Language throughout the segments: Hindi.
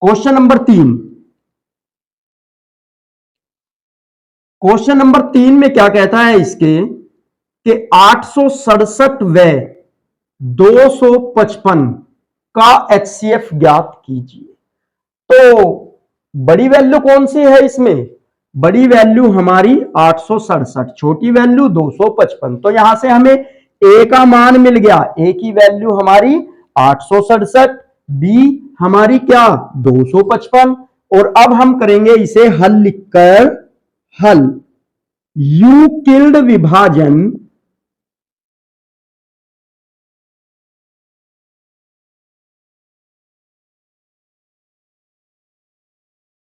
Question number 3। क्वेश्चन नंबर 3 में क्या कहता है इसके कि 867 व 255 का एचसीएफ ज्ञात कीजिए। तो बड़ी वैल्यू कौन सी है इसमें? बड़ी वैल्यू हमारी 867, छोटी वैल्यू 255। तो यहां से हमें ए का मान मिल गया, ए की वैल्यू हमारी 867, बी हमारी क्या 255। और अब हम करेंगे इसे हल लिखकर, हल यूक्लिड विभाजन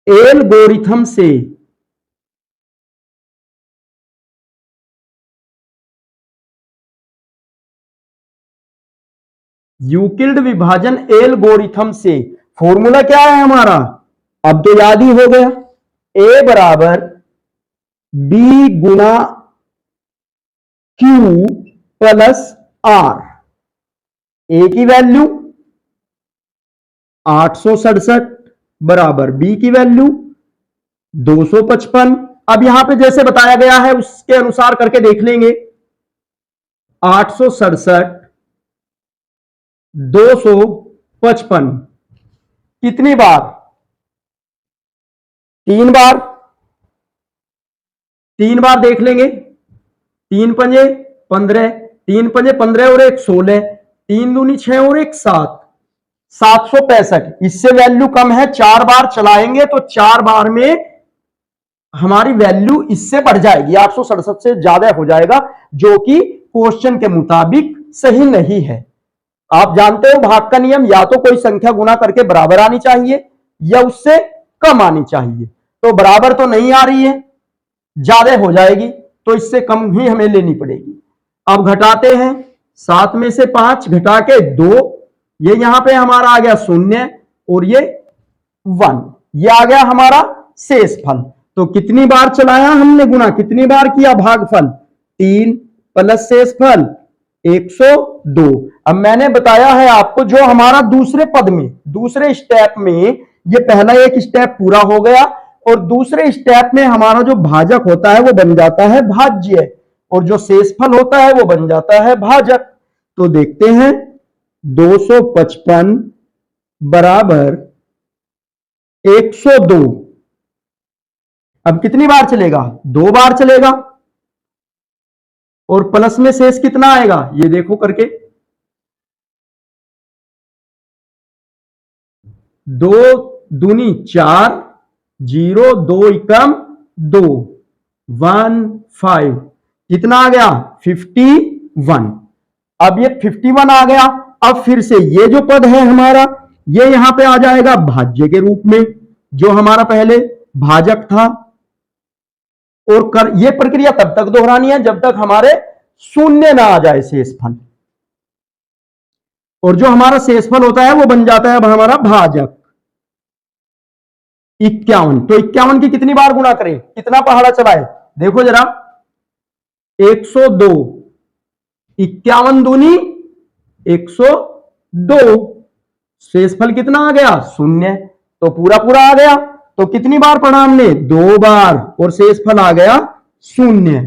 एल्गोरिथम से यूक्लिड विभाजन एल्गोरिथम से फॉर्मूला क्या है हमारा? अब तो याद ही हो गया, ए बराबर बी गुना क्यू प्लस आर। ए की वैल्यू 867 बराबर बी की वैल्यू 255। अब यहां पे जैसे बताया गया है उसके अनुसार करके देख लेंगे। 867 255 कितनी बार? 3 बार। 3 बार देख लेंगे। 3 पंजे 15, 3 पंजे 15 और 1 16, 3 दूनी 6 और 1 7, 765। इससे वैल्यू कम है, 4 बार चलाएंगे तो 4 बार में हमारी वैल्यू इससे बढ़ जाएगी, 867 से ज्यादा हो जाएगा, जो कि क्वेश्चन के मुताबिक सही नहीं है। आप जानते हो भाग का नियम, या तो कोई संख्या गुना करके बराबर आनी चाहिए या उससे कम आनी चाहिए। तो बराबर तो नहीं आ रही है, ज्यादा हो जाएगी, तो इससे कम ही हमें लेनी पड़ेगी। अब घटाते हैं, 7 में से 5 घटा के 2, ये यहां पे हमारा आ गया 0 और ये 1, ये आ गया हमारा शेष फल। तो कितनी बार चलाया हमने गुना, कितनी बार किया भागफल? 3 प्लस शेष फल 102। अब मैंने बताया है आपको, जो हमारा दूसरे पद में, दूसरे स्टेप में, ये पहला एक स्टेप पूरा हो गया और दूसरे स्टेप में हमारा जो भाजक होता है वो बन जाता है भाज्य और जो शेषफल होता है वो बन जाता है भाजक। तो देखते हैं 255 बराबर 102। अब कितनी बार चलेगा? 2 बार चलेगा। और प्लस में शेष कितना आएगा ये देखो करके, 2 दूनी 4, 0 2 एकम 2, 1 5, कितना आ गया 51। अब ये 51 आ गया। अब फिर से ये जो पद है हमारा, ये यहां पे आ जाएगा भाज्य के रूप में, जो हमारा पहले भाजक था। और ये प्रक्रिया तब तक दोहरानी है जब तक हमारे शून्य ना आ जाए शेषफल, और जो हमारा शेषफल होता है वो बन जाता है अब हमारा भाजक 51। तो 51 की कितनी बार गुणा करें, कितना पहाड़ा चलाए? देखो जरा, 102, 51 दूनी 102, शेषफल कितना आ गया 0, तो पूरा पूरा आ गया। तो कितनी बार पढ़ा हमने? 2 बार, और शेषफल आ गया 0।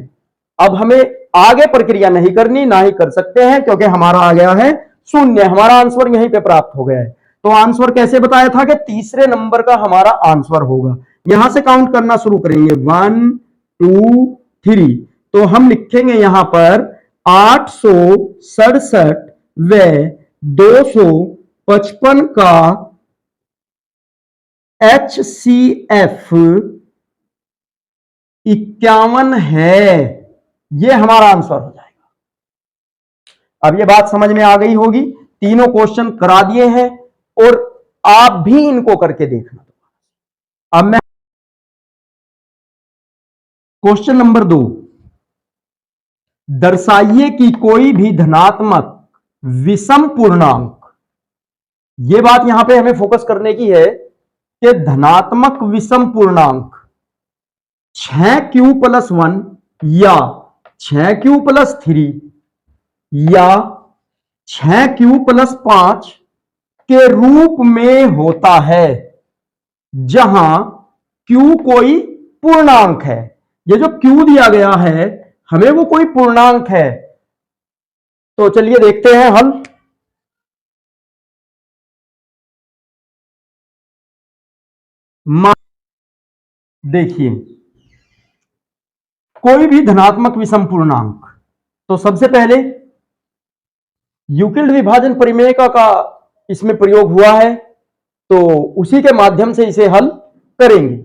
अब हमें आगे प्रक्रिया नहीं करनी, ना ही कर सकते हैं, क्योंकि हमारा आ गया है 0, हमारा आंसर यहीं पे प्राप्त हो गया है। तो आंसर कैसे बताया था कि तीसरे नंबर का हमारा आंसर होगा। यहां से काउंट करना शुरू करेंगे, 1 2 3। तो हम लिखेंगे यहां पर 867 व 255 का HCF 51 है, ये हमारा आंसर हो जाएगा। अब ये बात समझ में आ गई होगी। तीनों क्वेश्चन करा दिए हैं और आप भी इनको करके देखना। अब मैं क्वेश्चन नंबर 2, दर्शाइए कि कोई भी धनात्मक विषम पूर्णांक, ये बात यहां पे हमें फोकस करने की है कि धनात्मक विषम पूर्णांक 6q+1 या 6q+3 या 6q+5 के रूप में होता है। जहां Q कोई पूर्णांक है। ये जो Q दिया गया है हमें वो कोई पूर्णांक है। तो चलिए देखते हैं हल। देखिए कोई भी धनात्मक विषम पूर्णांक, तो सबसे पहले यूक्लिड विभाजन परिमेय का इसमें प्रयोग हुआ है, तो उसी के माध्यम से इसे हल करेंगे।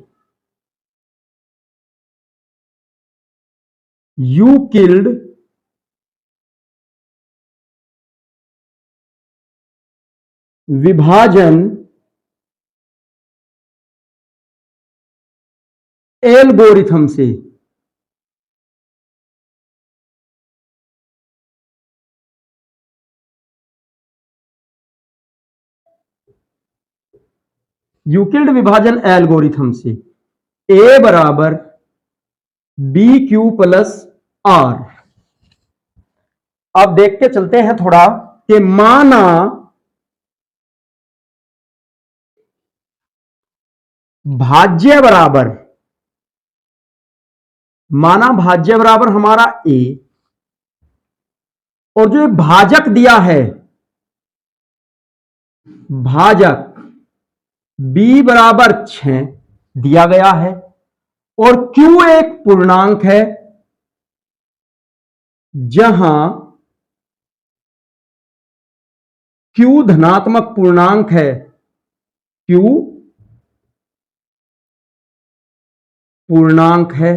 यूक्लिड विभाजन एल्गोरिथम से यूक्लिड विभाजन एल्गोरिथम से a बराबर बी क्यू प्लस आर। अब देख के चलते हैं थोड़ा कि माना भाज्य बराबर, माना भाज्य बराबर हमारा a, और जो भाजक दिया है भाजक b बराबर 6 दिया गया है, और q एक पूर्णांक है जहां q धनात्मक पूर्णांक है, q पूर्णांक है,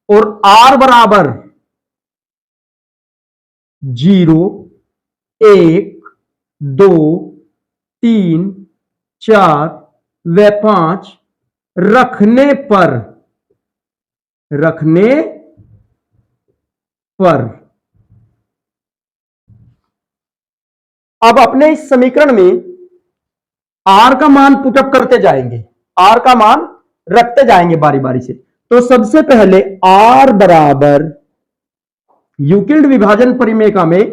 और r बराबर 0, 1, 2, 3, 4 व 5 रखने पर अब अपने इस समीकरण में r का मान पुटअप करते जाएंगे, r का मान रखते जाएंगे बारी बारी से। तो सबसे पहले r बराबर यूक्लिड विभाजन परिमेय में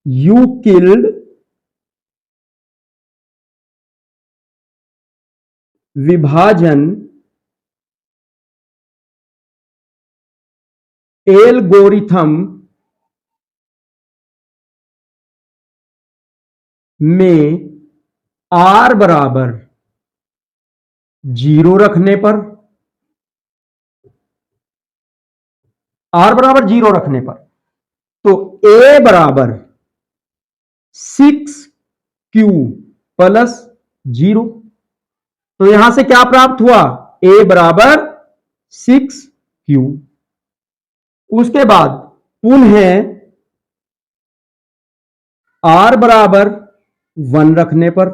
यूक्लिड विभाजन एल्गोरिथम में r बराबर 0 रखने पर, r बराबर 0 रखने पर, तो a बराबर 6q प्लस 0। तो यहां से क्या प्राप्त हुआ, a बराबर 6q। उसके बाद पुनः r बराबर 1 रखने पर,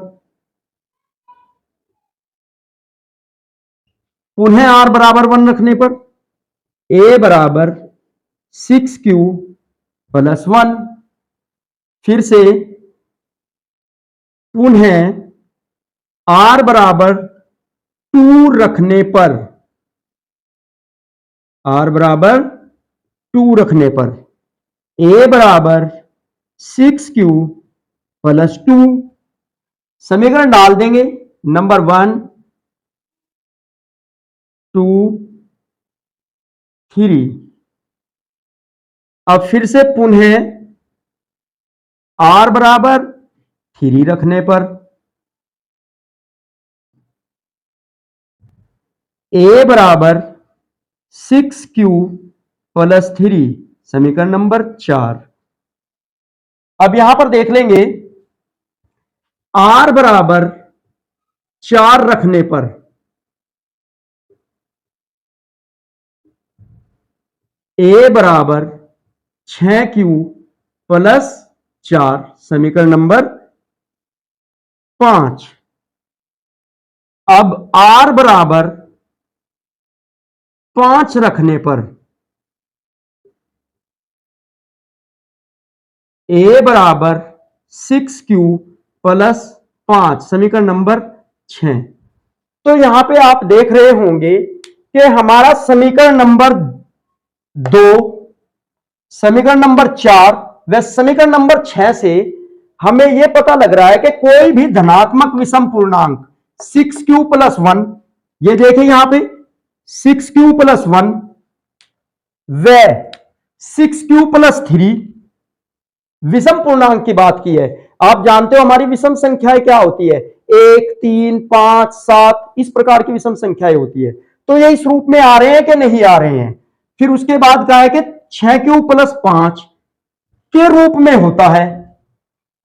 पुनः r बराबर 1 रखने पर a बराबर 6q प्लस 1, फिर से पुनः r बराबर 2 रखने पर, r बराबर 2 रखने पर a बराबर 6q प्लस 2। समीकरण डाल देंगे, नंबर 1 2 3। अब फिर से पुनः r बराबर 3 रखने पर a बराबर 6q प्लस 3, समीकरण नंबर 4। अब यहां पर देख लेंगे r बराबर 4 रखने पर a बराबर 6q प्लस 4, समीकरण नंबर 5। अब r बराबर 5 रखने पर a बराबर 6q प्लस 5, समीकरण नंबर 6। तो यहां पे आप देख रहे होंगे कि हमारा समीकरण नंबर 2, समीकरण नंबर 4 व समीकरण नंबर 6 से हमें यह पता लग रहा है कि कोई भी धनात्मक विषम पूर्णांक 6q + 1, ये देखें यहां पे 6q + 1 व 6q + 3 विषम पूर्णांक की बात की है। आप जानते हो हमारी विषम संख्याएं क्या होती है, 1, 3, 5, 7, इस प्रकार की विषम संख्याएं होती है। तो ये इस रूप में आ रहे हैं कि नहीं आ रहे हैं। फिर उसके बाद कहा है कि 6q + 5 के रूप में होता है।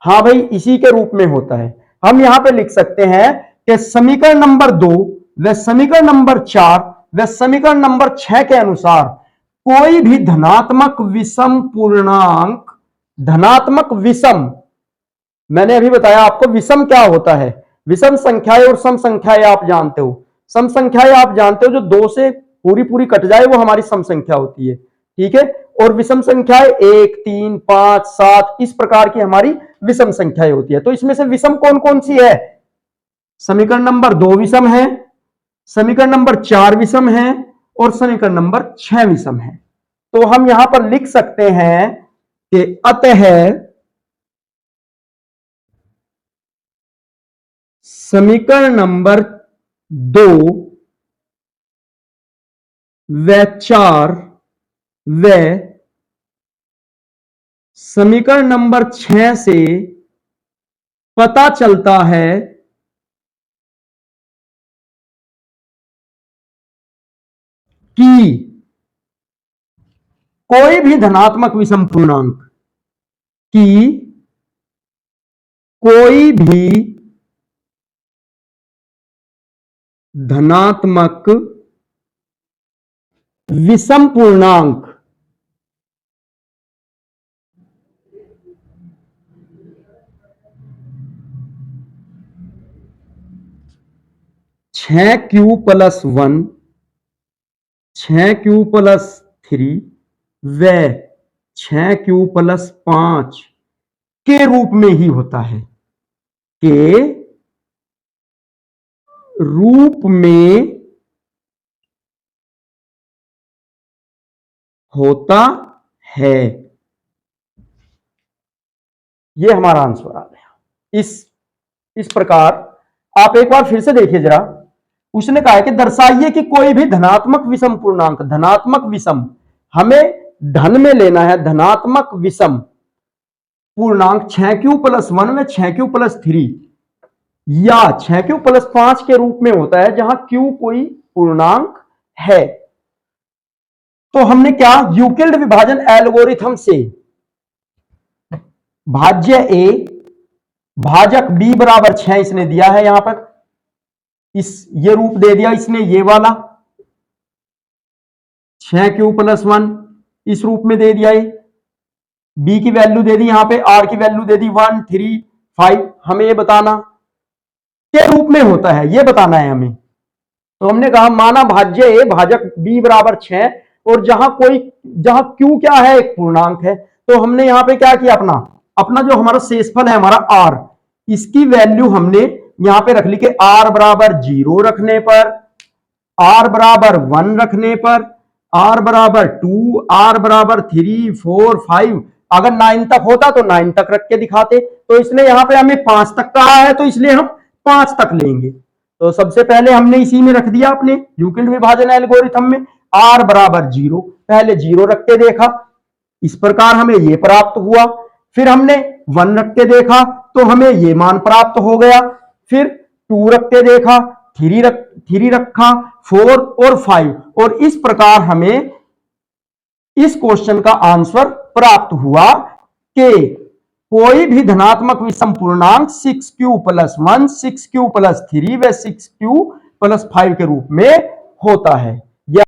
हां भाई, इसी के रूप में होता है। हम यहां पे लिख सकते हैं कि समीकरण नंबर 2 व समीकरण नंबर 4 व समीकरण नंबर 6 के अनुसार कोई भी धनात्मक विषम पूर्णांक, धनात्मक विषम, मैंने अभी बताया आपको विषम क्या होता है। विषम संख्याएं और सम संख्याएं आप जानते हो। सम संख्याएं आप जानते हो जो 2 से पूरी पूरी कट जाए वो हमारी सम संख्या होती है, ठीक है। और विषम संख्याएं 1, 3, 5, 7 इस प्रकार की हमारी विषम संख्याएं होती है। तो इसमें से विषम कौन कौन सी है, समीकरण नंबर 2 विषम है, समीकरण नंबर 4 विषम है और समीकरण नंबर 6 विषम है। तो हम यहां पर लिख सकते हैं कि अतः समीकरण नंबर 2 व 4 व समीकरण नंबर 6 से पता चलता है कि कोई भी धनात्मक विषम पूर्णांक की कोई भी धनात्मक विषम पूर्णांक छह क्यू प्लस 1, 6q + 3 व 6q + 5 के रूप में ही होता है, के रूप में होता है। यह हमारा आंसर आ गया। इस प्रकार आप एक बार फिर से देखिए जरा। उसने कहा है कि दर्शाइए कि कोई भी धनात्मक विषम पूर्णांक, धनात्मक विषम हमें धन में लेना है, धनात्मक विषम पूर्णांक 6q + 1 में 6q + 3 या 6q + 5 के रूप में होता है, जहां q कोई पूर्णांक है। तो हमने क्या, यूक्लिड विभाजन एल्गोरिथम से भाज्य a भाजक b = 6 इसने दिया है। यहां पर ये रूप दे दिया इसने, ये वाला 6q + 1 इस रूप में दे दिया। b की वैल्यू दे दी, यहां पे r की वैल्यू दे दी 1, 3, 5। हमें ये बताना के रूप में होता है, ये बताना है हमें। तो हमने कहा माना भाज्य a भाजक b = 6 और जहां q क्या है, एक पूर्णांक है। तो हमने यहां पे क्या किया, अपना जो हमारा शेषफल है हमारा r, इसकी वैल्यू हमने यहां पे रख ली कि r = 0 रखने पर, r = 1 रखने पर, r = 2, r = 3, 4, 5, अगर 9 तक होता तो 9 तक रख के दिखाते। तो इसने यहां पे हमें 5 तक कहा है, तो इसलिए हम 5 तक लेंगे। तो सबसे पहले हमने इसी में रख दिया, अपने यूक्लिड विभाजन एल्गोरिथम में r = 0, पहले 0 रख के देखा, इस प्रकार हमें यह प्राप्त हुआ। फिर हमने 1 रख के देखा तो हमें यह मान प्राप्त हो गया। फिर 2 रख के देखा, 3 रखा, 4 और 5, और इस प्रकार हमें इस क्वेश्चन का आंसर प्राप्त हुआ कि कोई भी धनात्मक विषम पूर्णांक 6q + 1, 6q + 3 व 6q + 5 के रूप में होता है।